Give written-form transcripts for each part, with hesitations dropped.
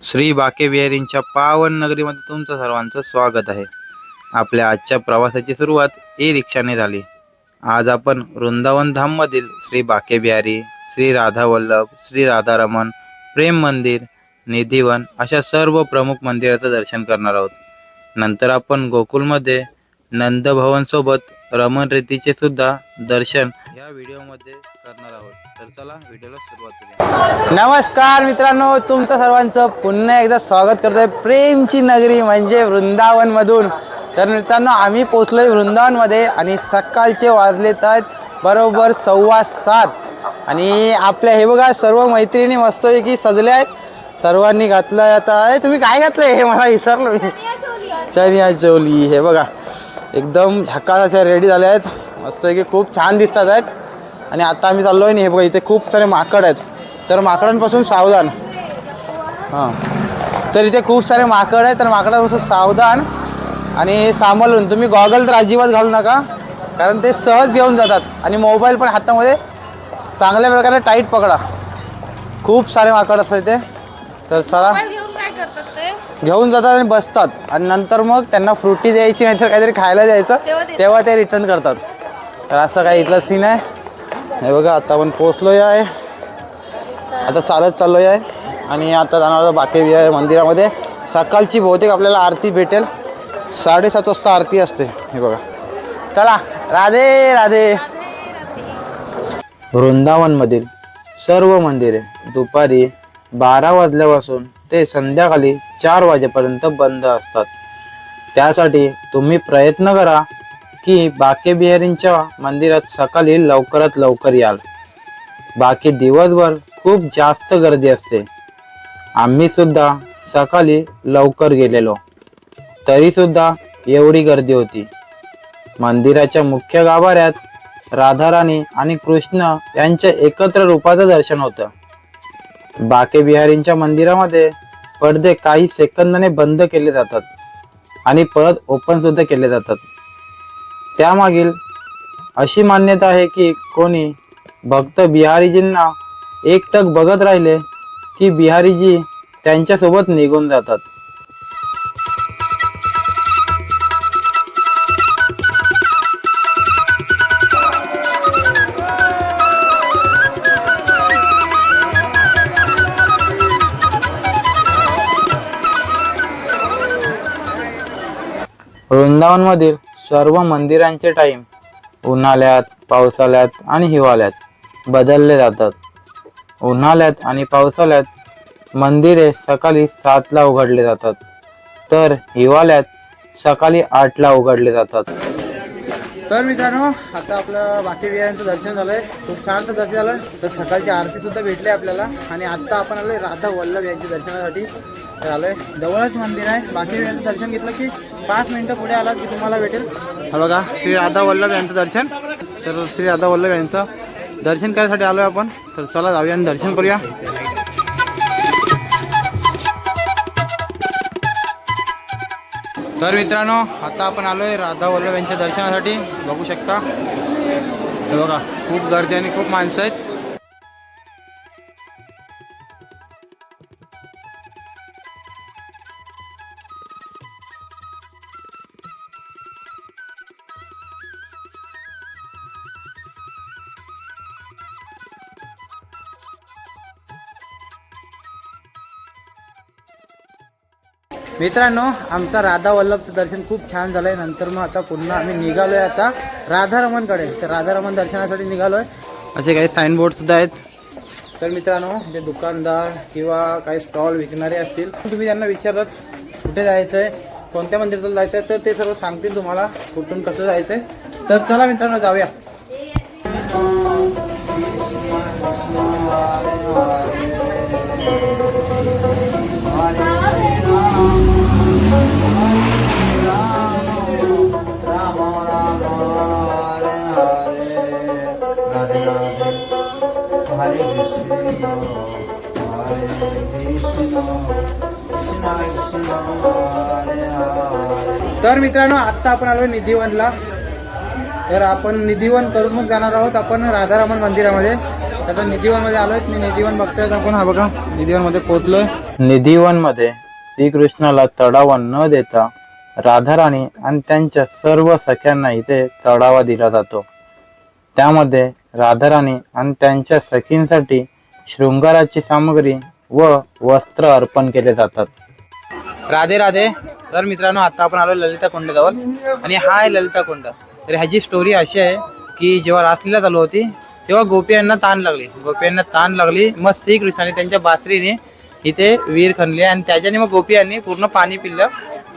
श्री बाके विहारींच्या पावन नगरीमध्ये तुमचं सर्वांचं स्वागत आहे। आपल्या आजच्या प्रवासाची सुरुवात ई रिक्षाने झाली। आज आपण वृंदावन धाम मधील श्री बाके बिहारी, श्री राधा वल्लभ, श्री राधारमण, प्रेम मंदिर, निधिवन अशा सर्व प्रमुख मंदिराचं दर्शन करणार आहोत। नंतर आपण गोकुलमध्ये नंद भवन सोबत रमण रेतीचे सुद्धा दर्शन या व्हिडिओमध्ये करणार आहोत। तर चला व्हिडिओला सुरुवात करूया। नमस्कार मित्रांनो, तुमचं सर्वांचं पुन्हा एकदा स्वागत करतोय प्रेमची नगरी म्हणजे वृंदावन मधून। तर मित्रांनो, आम्ही पोहोचलोय वृंदावनमध्ये आणि सकाळचे वाजलेत आहेत बरोबर 7:15 आणि आपल्या हे बघा सर्व मैत्रिणी मस्तपैकी सजल्या आहेत। सर्वांनी घातलं आता तुम्ही काय घातलंय हे मला विसरलो मी। चनिया चोली हे बघा एकदम झकास अशा रेडी झाल्या आहेत, मस्तपैकी खूप छान दिसतात आहेत। आणि आता आम्ही चाललोय हे बघा, इथे खूप सारे माकड आहेत तर माकडांपासून सावधान। तर इथे खूप सारे माकड आहेत तर माकडांपासून सावधान आणि सांभाळून। तुम्ही गॉगल तर अजिबात घालू नका कारण ते सहज घेऊन जातात आणि मोबाईल पण हातामध्ये चांगल्या प्रकारे टाईट पकडा। खूप सारे माकड असतात इथे। तर चला घेऊन जातात आणि बसतात आणि नंतर मग त्यांना फ्रुटी द्यायची नाहीतर काहीतरी खायला द्यायचं, तेव्हा ते रिटर्न करतात। तर असं काही इथलं सीन आहे। हे बघा आता आपण पोचलोय आहे, आता चालत चाललोय आहे आणि आता जाणार आहोत बाके बिहारी मंदिरामध्ये। सकाळची बहुतेक आपल्याला आरती भेटेल, 7:30 वाजता आरती असते। हे बघा, चला राधे राधे। वृंदावनमधील सर्व मंदिरे दुपारी 12 वाजल्यापासून ते संध्याकाळी 4 वाजेपर्यंत बंद असतात। त्यासाठी तुम्ही प्रयत्न करा की बाके बिहारींच्या मंदिरात सकाळी लवकरात लवकर याल। बाकी दिवसभर खूप जास्त गर्दी असते। आम्ही सुद्धा सकाळी लवकर गेलेलो तरी सुद्धा एवढी गर्दी होती। मंदिराच्या मुख्य गाभाऱ्यात राधाराणी आणि कृष्ण यांच्या एकत्र रूपाचं दर्शन होतं। बाके बिहारींच्या मंदिरामध्ये पडदे काही सेकंदाने बंद केले जातात आणि परत ओपन सुद्धा केले जातात। त्यामागील अशी मान्यता आहे की कोणी भक्त बिहारीजींना एकटक बघत राहिले की बिहारीजी त्यांच्यासोबत निघून जातात। वृंदावनमधील सर्व मंदिरांचे टाइम उन्हाळ्यात, पावसाळ्यात आणि हिवाळ्यात बदलले जातात। उन्हाळ्यात आणि पावसाळ्यात मंदिरे सकाळी 7 ला उघडले जातात तर हिवाळ्यात सकाळी 8 ला उघडले जातात। तर मित्रांनो, आता आपलं बाके बिहारींचं दर्शन झालंय, खूप छानचं दर्शन झालं। तर सकाळची आरती सुद्धा भेटली आपल्याला आणि आता आपण आलोय राधा वल्लभ यांच्या दर्शनासाठी। तर आलोय, जवळच मंदिर आहे। बाके बिहारींचं दर्शन घेतलं की 5 मिनिटं पुढे आलात की तुम्हाला भेटेल हा बघा श्री राधा वल्लभ यांचं दर्शन। तर श्री राधा वल्लभ यांचं दर्शन करायसाठी आलोय आपण। तर चला जाऊया आणि दर्शन करूया। तर मित्रांनो, आता आपण आलोय राधा वल्लभ यांच्या दर्शनासाठी। बघू शकता हे बघा, खूप गर्दी आणि खूप माणसं आहेत। मित्रांनो, आमचा राधा वल्लभचं दर्शन खूप छान झालंय। नंतर मग आता पुन्हा आम्ही निघालोय आता राधारमणकडे। तर राधारमण दर्शनासाठी निघालोय। असे काही साईनबोर्ड सुद्धा आहेत। तर मित्रांनो, जे दुकानदार किंवा काही स्टॉल विकणारे असतील, तुम्ही त्यांना विचारत कुठे जायचं आहे, कोणत्या मंदिरात जायचं आहे, तर ते सर्व सांगतील तुम्हाला कुठून कसं जायचं आहे। तर चला मित्रांनो जाऊया। तर मित्रांनो, आता आपण आलो निधिवनला। तर आपण निधिवन करून मग जाणार आहोत आपण राधारमण मंदिरामध्ये। आता निधीवन मध्ये आलोय. मी निधीवन बघतोय आपण. हा बघा निधीवन मध्ये पोहोचलोय. निधीवन मध्ये श्रीकृष्णाला तडावा न देता राधाराणी आणि त्यांच्या सर्व सख्यांना इथे तडावा दिला जातो. त्यामध्ये राधाराणी आणि त्यांच्या सखींसाठी शृंगाराची सामग्री व वस्त्र अर्पण केले जातात. राधे राधे. तर मित्रांनो आता आपण आलो ललिता कुंडजवळ आणि हा आहे ललिता कुंड. तर ह्याची स्टोरी अशी आहे की जेव्हा रासलीला चालू होती तेव्हा गोपियांना ताण लागली. मग श्रीकृष्णाने त्यांच्या बासरीने इथे विहीर खणली आणि त्याच्याने मग गोपियांनी पूर्ण पाणी पिलं.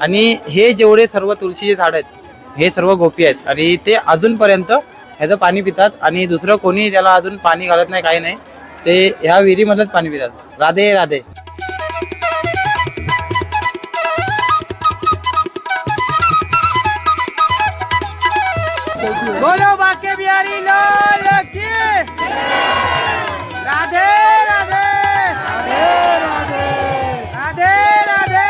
आणि हे जेवढे सर्व तुळशीचे झाड आहेत हे सर्व गोपी आहेत आणि ते अजूनपर्यंत ह्याचं पाणी पितात आणि दुसरं कोणी त्याला अजून पाणी घालत नाही, काही नाही. ते ह्या विहिरीमधलंच पाणी पितात. राधे राधे. बोलो बाके बिहारी लाल की. राधे राधे. राधे राधे.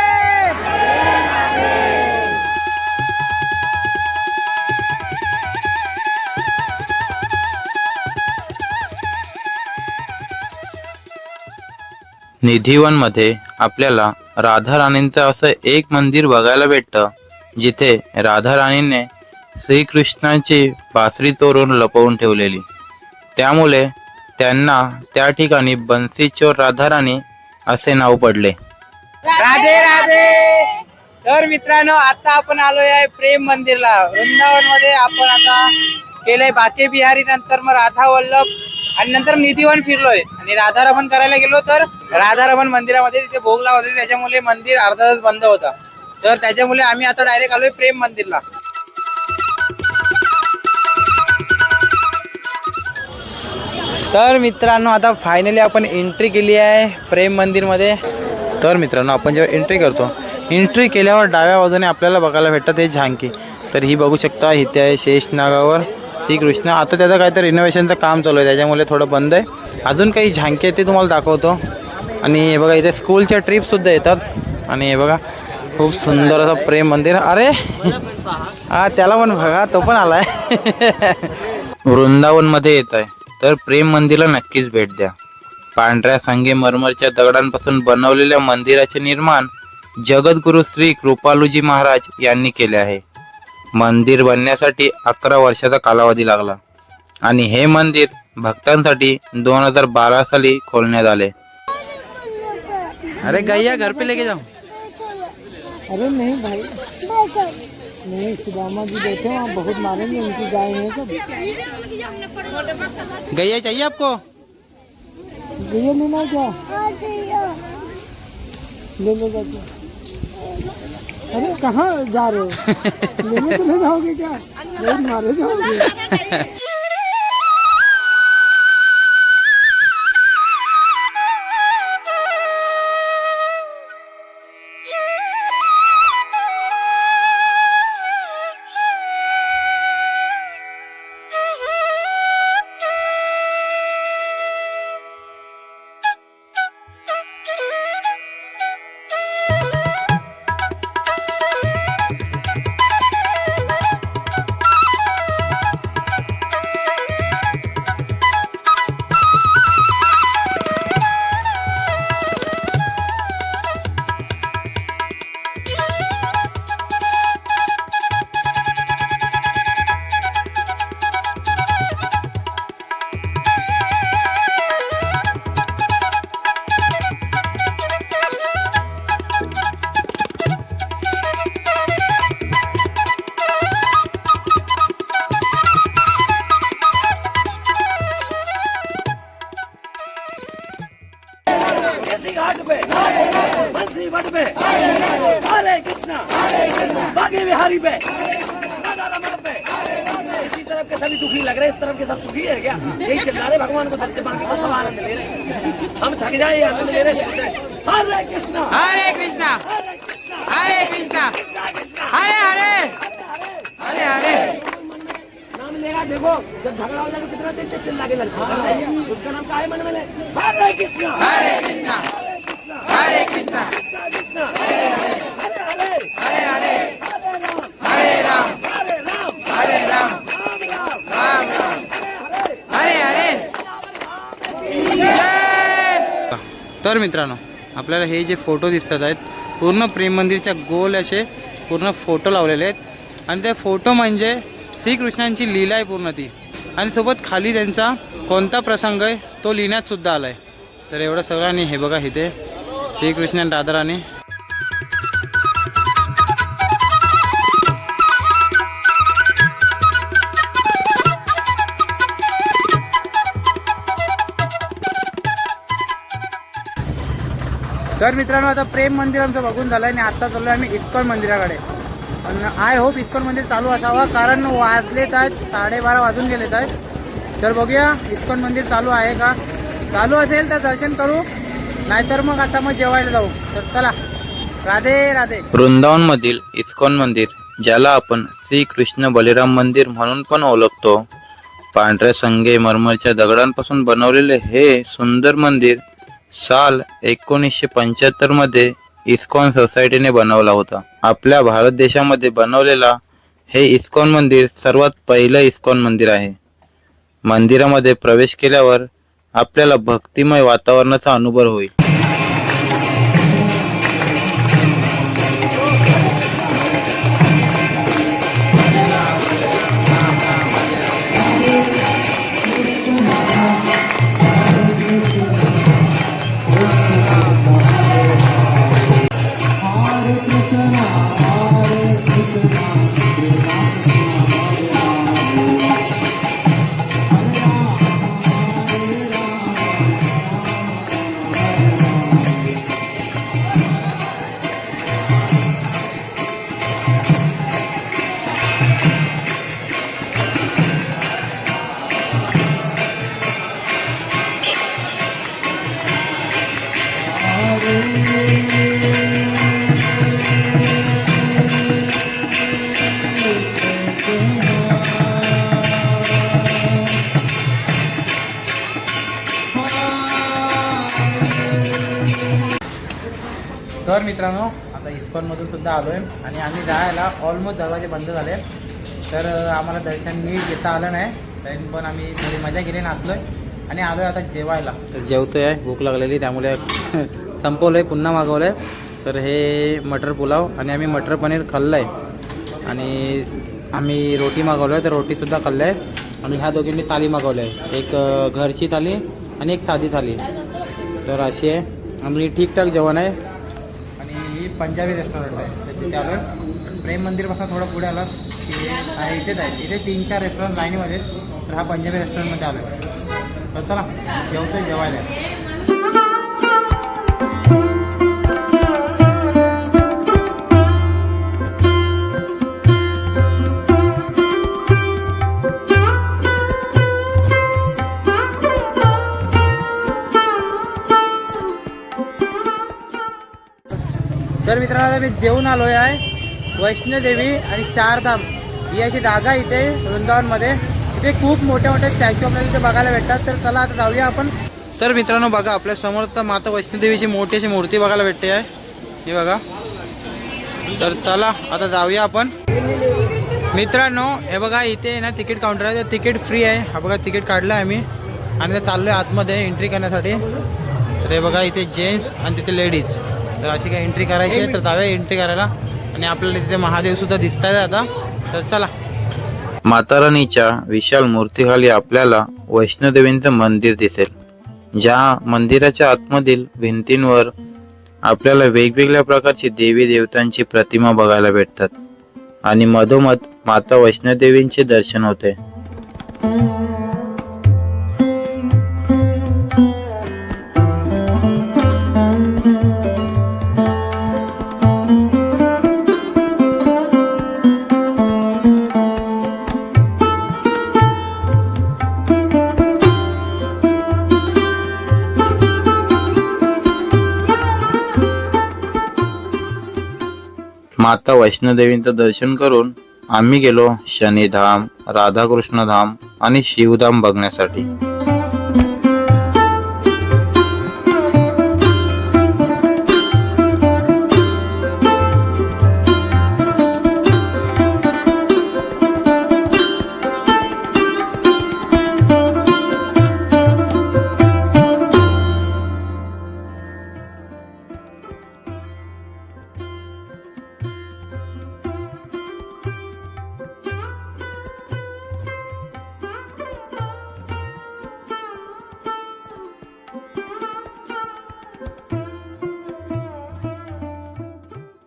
निधीवन मध्ये आपल्याला राधा राणींचं असं एक मंदिर बघायला भेटतं जिथे राधा राणीने श्रीकृष्णाची बासरी चोरून लपवून ठेवलेली. त्यामुळे त्यांना त्या ठिकाणी बन्सीचोर राधाराणी असे नाव पडले. राधे राधे. तर मित्रांनो आता आपण आलोय आहे प्रेम मंदिरला. वृंदावन मध्ये आपण आता केलंय बाके बिहारी, नंतर मग राधा वल्लभ आणि नंतर निधीवन फिरलोय आणि राधारमण करायला गेलो. तर राधारमण मंदिरामध्ये तिथे भोग लावत होते, त्याच्यामुळे मंदिर अर्धा तास बंद होता. तर त्याच्यामुळे आम्ही आता डायरेक्ट आलोय प्रेम मंदिरला. तर मित्रांनो आता फायनली आपण एंट्री केली आहे प्रेम मंदिरमध्ये. तर मित्रांनो आपण जेव्हा एंट्री करतो, एंट्री केल्यावर डाव्या बाजूने आपल्याला बघायला भेटतं ते झांकी. तर ही बघू शकता इथे आहे शेषनागावर श्रीकृष्ण. आता त्याचं काहीतरी रिनोव्हेशनचं काम चालू आहे त्याच्यामुळे थोडं बंद आहे. अजून काही झांकी आहे ते तुम्हाला दाखवतो. आणि हे बघा इथे स्कूलच्या ट्रिपसुद्धा येतात. आणि हे बघा खूप सुंदर असं प्रेम मंदिर. अरे हा त्याला पण बघा, तो पण आलाय. वृंदावनमध्ये येत आहे तर प्रेम मंदिरला नक्कीच भेट द्या. पांढऱ्या संगमरमरच्या दगडांपासून बनवलेल्या मंदिराचे निर्माण जगद्गुरु श्री कृपालूजी महाराज यांनी केले आहे. मंदिर बनण्यासाठी 11 वर्षाचा कालावधी लागला आणि हे मंदिर भक्तांसाठी 2012 साली खोलण्यात आले. अरे गैया घर पे लेके जाओ. अरे नहीं भाई, नहीं सुदामा जी बैठे वहाँ बहुत मारेंगे, उनकी गाय है सब. गैया चाहिए आपको? ये लेना क्या? ले लो जाके. अरे कहाँ जा रहे हो? लेने चले जाओगे क्या? बहुत मारे जाओगे. घाट पे बंसी वट पे हरे कृष्णा बागे बिहारी पे राधा रमण पे। इसी तरफ के सभी दुखी लग रहे, इस तरफ के सब सुखी है क्या? यही चिल्ला रहे भगवान को दर से बाकी तो सब आनंद ले रहे हैं। हम थक जाए आनंद ले रहे हरे कृष्णा हरे कृष्णा हरे कृष्णा हरे हरे हरे हरे। नाम लेगा देखो, जब झगड़ा हो जाएगा कितना देर तक चिल्ला के लगता है, उसका नाम का है मन में ले हरे कृष्णा हरे कृष्णा हरे कृष्णा कृष्णा हरे हरे हरे हरे हरे राम हरे राम राम राम हरे हरे तर मित्रांनो, आपल्याला हे जे फोटो दिसतात आहेत पूर्ण प्रेम मंदिरच्या गोल असे पूर्ण फोटो लावलेले आहेत आणि ते फोटो म्हणजे श्रीकृष्णांची लीला आहे पूर्ण ती, आणि सोबत खाली त्यांचा कोणता प्रसंग आहे तो लिहिण्यात सुद्धा आला आहे. तर एवढं सगळं, आणि हे बघा इथे श्रीकृष्ण आणि राधाराणी. तर मित्रांनो, आता प्रेम मंदिर आमचं बघून झालं आणि आता चाललो आम्ही इस्कॉन मंदिराकडे. पण आय होप इस्कॉन मंदिर चालू असावा, कारण वाजलेत आहेत 12:30 वाजून गेलेत आहेत. तर बघूया इस्कॉन मंदिर चालू आहे का. चालू असेल तर दर्शन करू, नाहीतर मग आता मग जेवायला जाऊ. तर चला, राधे राधे. वृंदावनमधील इस्कॉन मंदिर, ज्याला आपण श्री कृष्ण बलिराम मंदिर म्हणून पण ओळखतो, पांढऱ्या संगे मरमरच्या दगडांपासून बनवलेले हे सुंदर मंदिर साल 1975 मध्ये इस्कॉन सोसायटीने बनवला होता. आपल्या भारत देशामध्ये बनवलेला हे इस्कॉन मंदिर सर्वात पहिलं इस्कॉन मंदिर आहे. मंदिरामध्ये प्रवेश केल्यावर आपल्याला भक्तिमय वातावरणाचा अनुभव होईल. तर मित्रांनो, आता इस्कॉनमधून सुद्धा आलो आहे आणि आम्ही जायला ऑलमोस्ट दरवाजे बंद झाले. तर आम्हाला दर्शन नीट घेता आलं नाही, तरी पण आम्ही थोडी मजा केली, नाचलो आहे आणि आलो आहे आता जेवायला. तर जेवतो आहे, भूक लागलेली, त्यामुळे संपवलं आहे, पुन्हा मागवलं आहे. तर हे मटर पुलाव आणि आम्ही मटर पनीर खाल्लं आहे आणि आम्ही रोटी मागवलो आहे, तर रोटीसुद्धा खाल्लं आहे. आणि ह्या दोघींनी थाली मागवलं आहे, एक घरची थाली आणि एक साधी थाली. तर अशी आहे आणि ठीकठाक जेवण आहे. ही पंजाबी रेस्टॉरंट आहे, तर तिथे आलो आहे. प्रेम मंदिरपासून थोडं पुढे आलं की इथेच आहे, इथे 3-4 रेस्टॉरंट लाईनीमध्ये. तर हा पंजाबी रेस्टॉरंटमध्ये आलो आहे. तर चला जेवतो आहे, जेवायला. तर मित्रांनो, आता मी जेवून आलो आहे. वैष्णोदेवी आणि 4 धाम ही अशी जागा इथे वृंदावनमध्ये, इथे खूप मोठे मोठे स्टॅच्यू आपल्याला इथे बघायला भेटतात. तर चला आता जाऊया आपण. तर मित्रांनो बघा, आपल्या समोर तर माता वैष्णोदेवीची मोठी अशी मूर्ती बघायला भेटते आहे, ही बघा. तर चला आता जाऊया आपण. मित्रांनो हे बघा, इथे ना तिकीट काउंटर आहे, तर तिकीट फ्री आहे. हा बघा तिकीट काढलं आहे आम्ही आणि ते चाललो आहे आतमध्ये एंट्री करण्यासाठी. तर हे बघा, इथे जेंट्स आणि तिथे लेडीज. तर अशी काय एंट्री करायची आहे, तर जाऊया एंट्री करायला. आणि आपल्याला तिथे महादेवसुद्धा दिसत आहे आता. तर चला. माता राणीच्या विशाल मूर्तीखाली आपल्याला वैष्णोदेवींचं मंदिर दिसेल. ज्या मंदिराच्या आतमधील भिंतींवर आपल्याला वेगवेगळ्या प्रकारची देवी देवतांची प्रतिमा बघायला भेटतात आणि मधोमध माता वैष्णोदेवींचे दर्शन होते. माता वैष्णोदेवींचं दर्शन करून आम्ही गेलो शनिधाम, राधाकृष्ण धाम आणि शिवधाम बघण्यासाठी.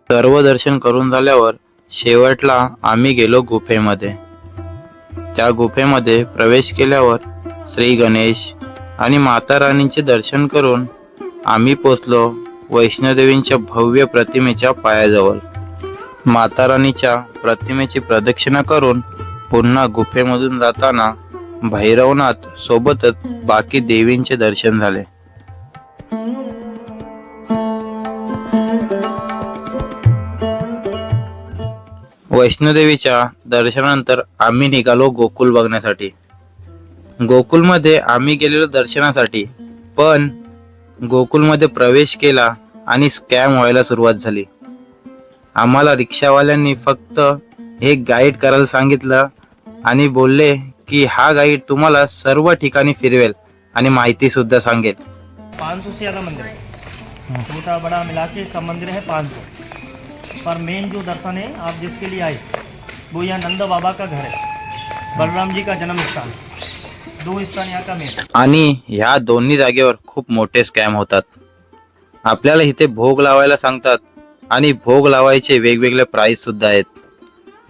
सर्व दर्शन करून झाल्यावर शेवटला आम्ही गेलो गुफेमध्ये. त्या गुफेमध्ये प्रवेश केल्यावर श्री गणेश आणि माता राणींचे दर्शन करून आम्ही पोचलो वैष्णोदेवींच्या भव्य प्रतिमेच्या पायाजवळ. माता राणीच्या प्रतिमेची प्रदक्षिणा करून पुन्हा गुफेमधून जाताना भैरवनाथ सोबतच बाकी देवींचे दर्शन झाले. वैष्णोदेवीच्या दर्शनानंतर आम्ही निघालो गोकुल बघण्यासाठी. गोकुलमध्ये आम्ही गेलेलो दर्शनासाठी, पण गोकुलमध्ये प्रवेश केला आणि स्कॅम व्हायला सुरुवात झाली. आम्हाला रिक्षावाल्यांनी फक्त एक गाईड करायला सांगितलं आणि बोलले की हा गाईड तुम्हाला सर्व ठिकाणी फिरवेल आणि माहिती सुद्धा सांगेल. 500 से ज़्यादा मंदिर है, छोटा बड़ा मिला के सब मंदिर है 500, पर मेन जो दर्शन है आप जिसके लिए आए वो यहाँ नंद बाबा का घर है, बलराम जी का जन्म स्थान, 2 स्थान यहाँ का मेन. आणि ह्या दोन्ही जागेवर खूप मोठे स्कॅम होतात. आपल्याला इथे भोग लावायला सांगतात आणि भोग लावायचे वेगवेगळे प्राइस सुद्धा आहेत.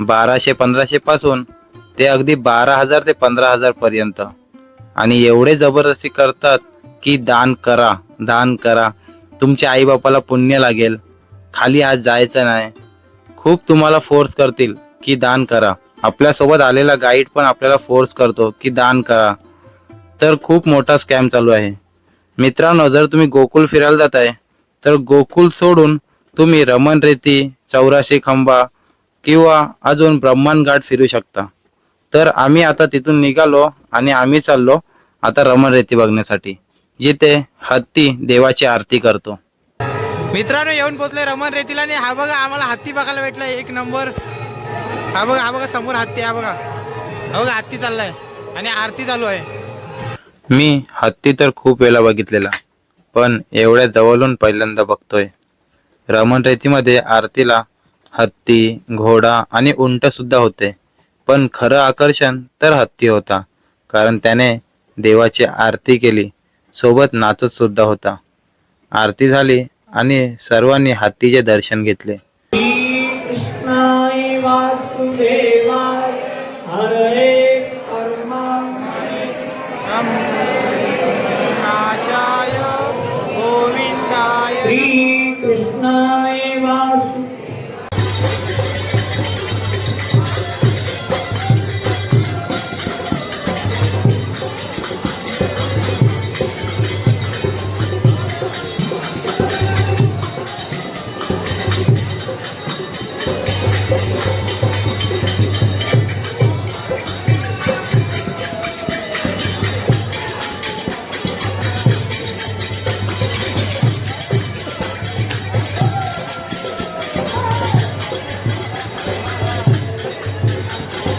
1200-1500 पासून ते अगदी 12,000 ते 15,000 पर्यंत. आणि एवढे जबरदस्ती करतात की दान करा, दान करा, तुमच्या आई बापाला पुण्य लागेल, खाली आज जायचं नाही. खूप तुम्हाला फोर्स करतील की दान करा. आपल्यासोबत आलेला गाईड पण आपल्याला फोर्स करतो की दान करा. तर खूप मोठा स्कॅम चालू आहे मित्रांनो. जर तुम्ही गोकुल फिरायला जाताय तर गोकुल सोडून तुम्ही रमण रेती, 84 खंबा किंवा अजून ब्रह्मन घाट फिरू शकता. तर आम्ही आता तिथून निघालो आणि आम्ही चाललो आता रमण रेती बघण्यासाठी, जिथे हत्ती देवाची आरती करतो. मित्रांनो येऊन पोहोचले रमण रेतीला आणि हा बघा आम्हाला हत्ती बघायला भेटला एक नंबर. हा बघा समोर हत्ती, हा बघा हत्ती चाललाय आणि आरती चालू आहे. मी हत्ती तर खूप वेळा बघितलेला, पण एवढ्या जवळून पहिल्यांदा बघतोय. रमण रेतीमध्ये आरतीला हत्ती, घोडा आणि उंट सुद्धा होते, पण खरं आकर्षण तर हत्ती होता, कारण त्याने देवाची आरती केली, सोबत नाचत सुद्धा होता. आरती झाली आणि सर्वांनी हत्तीचे दर्शन घेतले.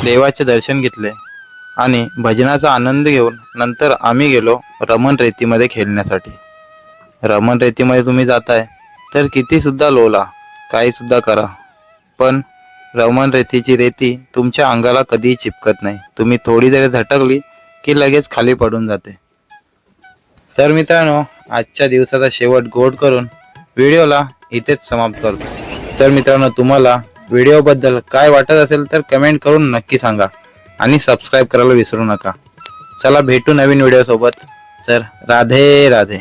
देवाचे दर्शन घेतले आणि भजनाचा आनंद घेऊन नंतर आम्ही गेलो रमण रेतीमध्ये खेळण्यासाठी. रमण रेतीमध्ये तुम्ही जाताय तर किती सुद्धा लोला, काही सुद्धा करा, पण रमण रेतीची रेती तुमच्या अंगाला कधीही चिपकत नाही. तुम्ही थोडी जरी झटकली की लगेच खाली पडून जाते. तर मित्रांनो आजच्या दिवसाचा शेवट गोड करून व्हिडिओला इथेच समाप्त करतो. तर मित्रांनो तुम्हाला व्हिडिओबद्दल काय वाटत असेल तर कमेंट करून नक्की सांगा आणि सबस्क्राईब करायला विसरू नका. चला भेटू नवीन व्हिडिओ सोबत. तर राधे राधे.